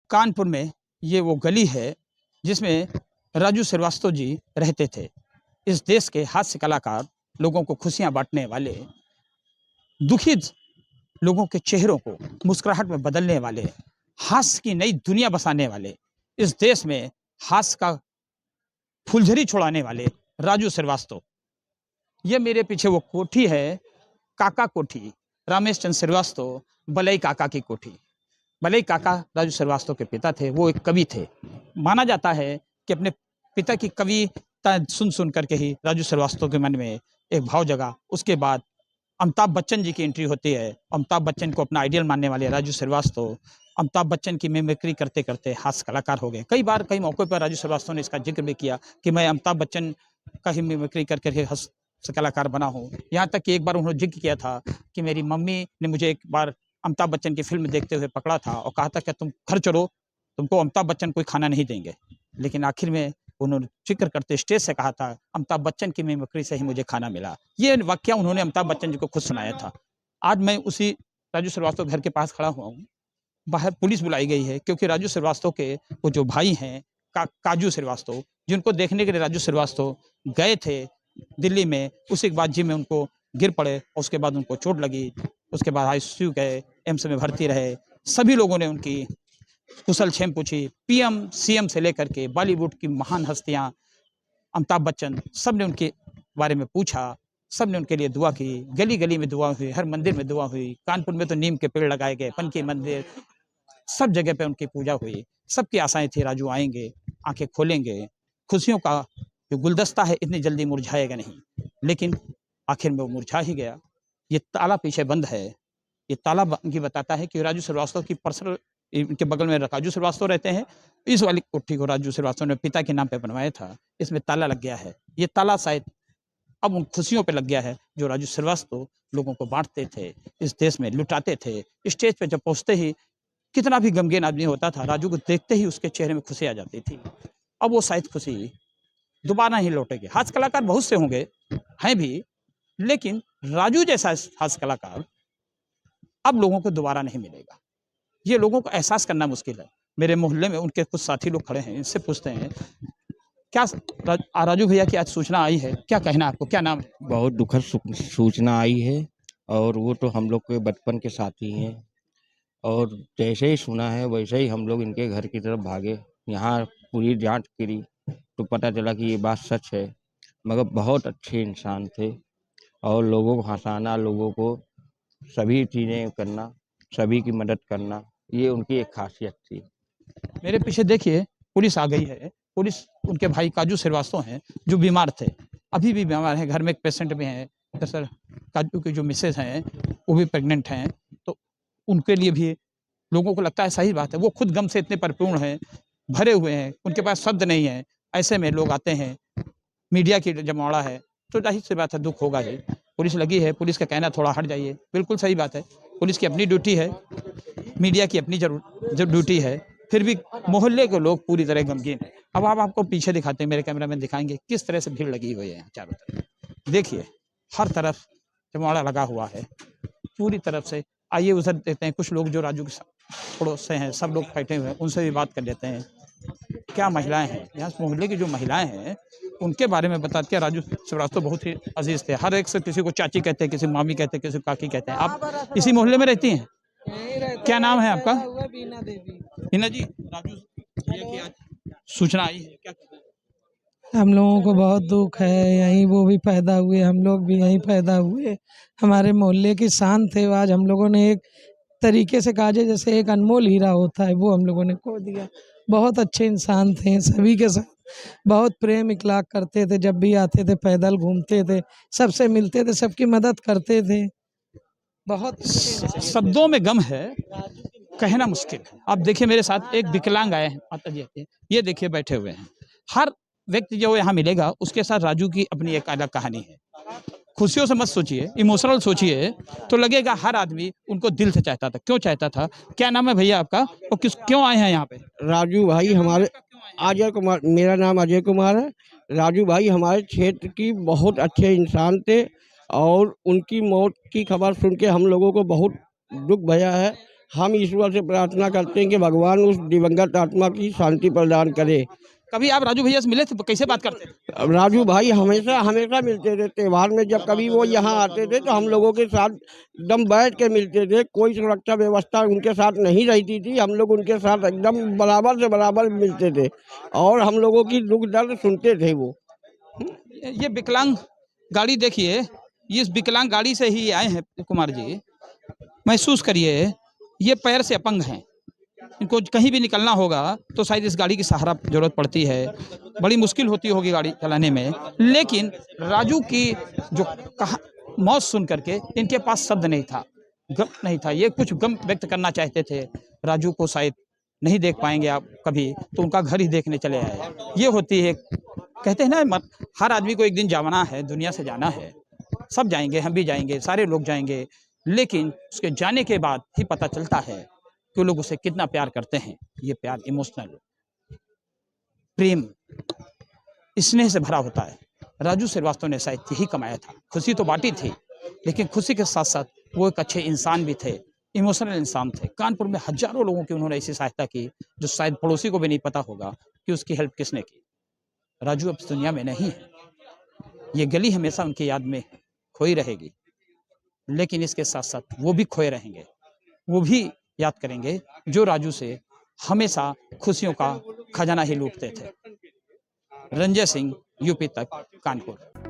कानपुर में ये वो गली है जिसमें राजू श्रीवास्तव जी रहते थे। इस देश के हास्य कलाकार, लोगों को खुशियां बांटने वाले, दुखी लोगों के चेहरों को मुस्कुराहट में बदलने वाले, हास्य की नई दुनिया बसाने वाले, इस देश में हास्य का फुलझड़ी छुड़ाने वाले राजू श्रीवास्तव। ये मेरे पीछे वो कोठी है, काका कोठी, रामेश चंद्र श्रीवास्तव, बलई काका की कोठी। बलई काका राजू श्रीवास्तव के पिता थे, वो एक कवि थे। माना जाता है कि अपने पिता की कविता सुन सुन करके ही राजू श्रीवास्तव के मन में एक भाव जगा। उसके बाद अमिताभ बच्चन जी की एंट्री होती है। अमिताभ बच्चन को अपना आइडियल मानने वाले राजू श्रीवास्तव अमिताभ बच्चन की मिमिक्री करते करते हास्य कलाकार हो गए। कई बार कई मौक़ों पर राजू श्रीवास्तव ने इसका जिक्र भी किया कि मैं अमिताभ बच्चन का ही मिमिक्री करके हास्य कलाकार बना हूँ। यहाँ तक कि एक बार उन्होंने जिक्र किया था कि मेरी मम्मी ने मुझे एक बार अमिताभ बच्चन की फिल्म देखते हुए पकड़ा था और कहा था कि तुम घर चलो, तुमको अमिताभ बच्चन कोई खाना नहीं देंगे। लेकिन आखिर में उन्होंने जिक्र करते स्टेज से कहा था, अमिताभ बच्चन की मिमिक्री से ही मुझे खाना मिला। ये वाकया उन्होंने अमिताभ बच्चन जी को खुद सुनाया था। आज मैं उसी राजू श्रीवास्तव घर के पास खड़ा हुआ हूँ। बाहर पुलिस बुलाई गई है क्योंकि राजू श्रीवास्तव के वो जो भाई हैं काजू श्रीवास्तव, जिनको देखने के लिए राजू श्रीवास्तव गए थे दिल्ली में, उसी के बाद जिम में उनको गिर पड़े और उसके बाद उनको चोट लगी। उसके बाद आईसीयू गए, एम्स में भर्ती रहे। सभी लोगों ने उनकी कुशल क्षेम पूछी। पीएम सीएम से लेकर के बॉलीवुड की महान हस्तियां, अमिताभ बच्चन, सब ने उनके बारे में पूछा, सब ने उनके लिए दुआ की। गली गली में दुआ हुई, हर मंदिर में दुआ हुई। कानपुर में तो नीम के पेड़ लगाए गए, पन के मंदिर, सब जगह पे उनकी पूजा हुई। सबकी आशाएं थी राजू आएंगे, आंखें खोलेंगे, खुशियों का जो गुलदस्ता है इतनी जल्दी मुरझाएगा नहीं। लेकिन आखिर में वो मुरझा ही गया। ये ताला पीछे बंद है। ये ताला की बताता है कि राजू श्रीवास्तव की पर्सनल, इनके बगल में राजू श्रीवास्तव रहते हैं। इस वाली कोठी को राजू श्रीवास्तव ने पिता के नाम पे बनवाया था। इसमें ताला लग गया है। ये ताला शायद अब उन खुशियों पे लग गया है जो राजू श्रीवास्तव लोगों को बांटते थे, इस देश में लुटाते थे। स्टेज पे जब पहुंचते ही कितना भी गमगीन आदमी होता था, राजू को देखते ही उसके चेहरे में खुशी आ जाती थी। अब वो शायद खुशी दोबारा ही लौटेगी। हास्य कलाकार बहुत से होंगे, हैं भी, लेकिन राजू जैसा हास्य कलाकार अब लोगों को दोबारा नहीं मिलेगा। ये लोगों को एहसास करना मुश्किल है। मेरे मोहल्ले में उनके कुछ साथी लोग खड़े हैं, इनसे पूछते हैं क्या राजू भैया की आज सूचना आई है, क्या कहना आपको, क्या नाम है? बहुत दुखद सूचना आई है और वो तो हम लोग के बचपन के साथी हैं और जैसे ही सुना है वैसे ही हम लोग इनके घर की तरफ भागे। यहाँ पूरी जांच करी तो पता चला कि ये बात सच है। मगर बहुत अच्छे इंसान थे और लोगों को हंसाना, लोगों को सभी चीज़ें करना, सभी की मदद करना, ये उनकी एक खासियत थी। मेरे पीछे देखिए पुलिस आ गई है। पुलिस उनके भाई काजू श्रीवास्तव हैं जो बीमार थे, अभी भी बीमार हैं। घर में एक पेशेंट भी हैं। दरअसल काजू की जो मिसेज हैं वो भी प्रेग्नेंट हैं, तो उनके लिए भी लोगों को लगता है सही बात है। वो खुद गम से इतने परिपूर्ण हैं, भरे हुए हैं, उनके पास शब्द नहीं है। ऐसे में लोग आते हैं, मीडिया की जमावड़ा है, तो जाहिर सी बात है दुख होगा ही। पुलिस लगी है, पुलिस का कहना थोड़ा हट जाइए, बिल्कुल सही बात है। पुलिस की अपनी ड्यूटी है, मीडिया की अपनी जो ड्यूटी है, फिर भी मोहल्ले के लोग पूरी तरह गमगीन है। अब आप आपको पीछे दिखाते हैं, मेरे कैमरामैन दिखाएंगे किस तरह से भीड़ लगी हुई है चारों तरफ। देखिए हर तरफ जमावड़ा लगा हुआ है पूरी तरफ से। आइए उधर देखते हैं कुछ लोग जो राजू के पड़ोस से हैं, सब लोग बैठे हुए हैं, उनसे भी बात कर लेते हैं। क्या महिलाएं हैं यहाँ मोहल्ले की, जो महिलाएं हैं उनके बारे में बताते हैं। राजू श्रीवास्तव बहुत ही अजीज थे, हर एक से किसी को चाची कहते हैं, किसी मामी कहते हैं, किसी को काकी कहते हैं। आप इसी मोहल्ले में रहती हैं? क्या नाम है आपका? बीना देवी। बीना जी, राजू भैया की आज सूचना आई है, क्या कहना है? हम लोगों को बहुत दुख है। यहीं वो भी पैदा हुए, हम लोग भी यहीं पैदा हुए। हमारे मोहल्ले की शान थे। आज हम लोगों ने एक तरीके से कहा जाए जैसे एक अनमोल हीरा होता है, वो हम लोगों ने खो दिया। बहुत अच्छे इंसान थे, सभी के साथ बहुत प्रेम इखलाक करते थे। जब भी आते थे पैदल घूमते थे, सबसे मिलते थे, सबकी मदद करते थे। बहुत शब्दों में गम है, कहना मुश्किल है। आप देखिए मेरे साथ एक विकलांग आए हैं, माता जी आते हैं, ये देखिए बैठे हुए हैं। हर व्यक्ति जो यहाँ मिलेगा उसके साथ राजू की अपनी एक अलग कहानी है। खुशियों से मत सोचिए, इमोशनल सोचिए तो लगेगा हर आदमी उनको दिल से चाहता था। क्यों चाहता था? क्या नाम है भैया आपका और क्यों आए हैं यहाँ पे? राजू भाई हमारे, अजय कुमार, मेरा नाम अजय कुमार है। राजू भाई हमारे क्षेत्र की बहुत अच्छे इंसान थे और उनकी मौत की खबर सुन के हम लोगों को बहुत दुख भया है। हम ईश्वर से प्रार्थना करते हैं कि भगवान उस दिवंगत आत्मा की शांति प्रदान करे। कभी आप राजू भैया से मिले थे तो कैसे बात करते थे? अब राजू भाई हमेशा हमेशा मिलते थे। त्योहार में जब कभी वो यहाँ आते थे तो हम लोगों के साथ एकदम बैठ के मिलते थे। कोई सुरक्षा व्यवस्था उनके साथ नहीं रहती थी। हम लोग उनके साथ एकदम बराबर से बराबर मिलते थे और हम लोगों की दुख दर्द सुनते थे वो। ये विकलांग गाड़ी देखिए, इस विकलांग गाड़ी से ही आए हैं कुमार जी। महसूस करिए, ये पैर से अपंग हैं, इनको कहीं भी निकलना होगा तो शायद इस गाड़ी की सहारा जरूरत पड़ती है। बड़ी मुश्किल होती होगी गाड़ी चलाने में, लेकिन राजू की जो कहा मौत सुन करके इनके पास शब्द नहीं था, गम नहीं था। ये कुछ गम व्यक्त करना चाहते थे। राजू को शायद नहीं देख पाएंगे आप कभी, तो उनका घर ही देखने चले आए। ये होती है, कहते हैं ना, हर आदमी को एक दिन जाना है, दुनिया से जाना है। सब जाएंगे, हम भी जाएंगे, सारे लोग जाएंगे, लेकिन उसके जाने के बाद ही पता चलता है कि लोग उसे कितना प्यार करते हैं। ये प्यार इमोशनल, प्रेम, स्नेह से भरा होता है। राजू श्रीवास्तव ने शायद यही कमाया था। खुशी तो बांटी थी, लेकिन खुशी के साथ साथ वो एक अच्छे इंसान भी थे, इमोशनल इंसान थे। कानपुर में हजारों लोगों की उन्होंने ऐसी सहायता की जो शायद पड़ोसी को भी नहीं पता होगा कि उसकी हेल्प किसने की। राजू अब इस दुनिया में नहीं है। ये गली हमेशा उनकी याद में खोई रहेगी, लेकिन इसके साथ साथ वो भी खोए रहेंगे। वो भी याद करेंगे जो राजू से हमेशा खुशियों का खजाना ही लूटते थे। रंजय सिंह, यूपी तक, कानपुर।